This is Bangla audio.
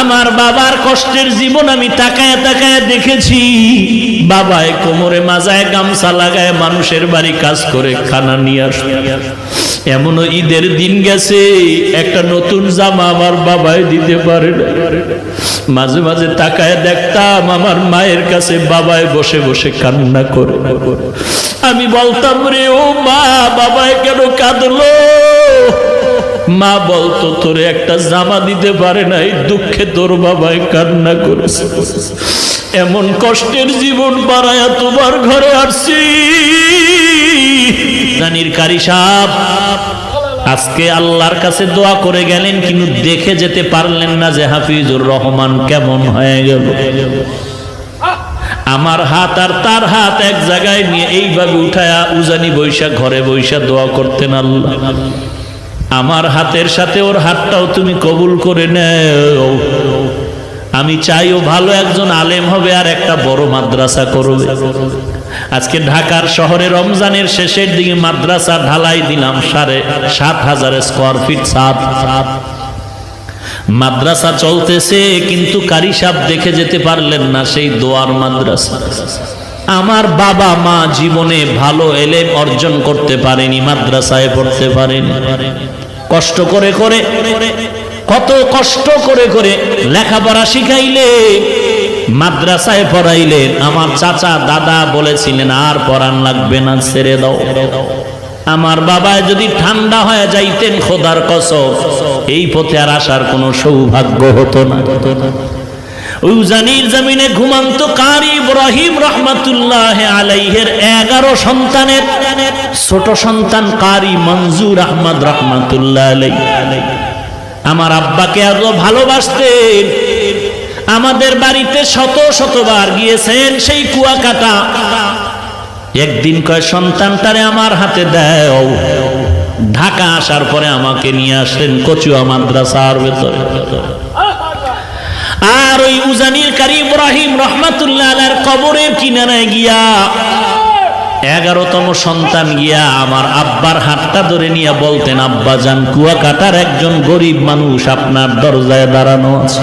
আমার বাবার কষ্টের জীবন আমি তাকায় তাকায় দেখেছি। বাবায় কোমরে মাজায় গামছা লাগায় মানুষের বাড়ি কাজ করে খানা নিয়ে আসে। এমনও ঈদের দিন গেছে একটা নতুন জামা আমার বাবায় দিতে পারে না। মাঝে মাঝে তাকায় দেখতাম আমার মায়ের কাছে বাবায় বসে বসে কান্না করে। আমি বলতাম, রে ও মা, বাবায় কেন কাঁদলো? মা বলতো, তোরে একটা জামা দিতে পারে নাই, দুঃখে তোর বাবায় কান্না করেছে। এমন কষ্টের জীবন বাড়ায়া তোমার ঘরে আসছি। জানির কারি সাহেব আজকে আল্লাহর কাছে দোয়া করে গেলেন, কিন্তু দেখে যেতে পারলেন না যে হাফিজুর রহমান কেমন হয়ে গেল। আমার হাত আর তার হাত এক জায়গায় নিয়ে এইভাবে উঠায়া উজানি বৈশা ঘরে বৈশা দোয়া করতেন, আল্লাহ আমার হাতের সাথে ওর হাতটাও তুমি কবুল করে নেও। আমি চাই ও ভালো একজন আলেম হবে আর একটা বড় মাদ্রাসা করবে। আজকে ঢাকার শহরে রমজানের শেষের দিকে মাদ্রাসা ঢালাই দিলাম 7,500 স্কয়ার ফিট ছাদ। মাদ্রাসা চলতেছে, কিন্তু কারি সাহেব দেখে যেতে পারলেন না সেই দোয়ার মাদ্রাসা। আমার বাবা মা জীবনে ভালো এলেম অর্জন করতে পারেনি, মাদ্রাসায় পড়তে পারেনি। কষ্ট করে করে, কত কষ্ট করে করে লেখাপড়া শিখাইলে, মাদ্রাসায় পড়াইলেন। আমার চাচা দাদা বলেছিলেন আর পড়ান লাগবে না, ছেড়ে দাও। আমার বাবায় যদি ঠান্ডা হয়ে যাইতেন, খোদার কসম এই পথে আর আসার কোনো সৌভাগ্য হতো না। উজানির জমিনে ঘুমন্ত কারি ইব্রাহিম রহমাতুল্লাহ আলাইহির 11 সন্তানের ছোট সন্তান কারি মনজুর আহমদ রহমাতুল্লাহ আলাইহি আমার আব্বাকে এত ভালোবাসতেন। আমাদের বাড়িতে শত শতবার গিয়েছেন সেই কুয়াকাটা। একদিন কয়, সন্তানটারে আমার হাতে দাও। ঢাকা আসার পরে আমাকে নিয়ে আসলেন কচুয়া মাদ্রাসার ভেতরে। আর ওই উজানির কারি ইব্রাহিম রহমাতুল্লাহ আলাইহির কবরের কিনারায় গিয়া 11তম সন্তান গিয়া আমার আব্বার হাতটা ধরে নিয়ে বলতেন, আব্বা জান, কুয়াকাটার একজন গরিব মানুষ আপনার দরজায় দাঁড়ানো আছে।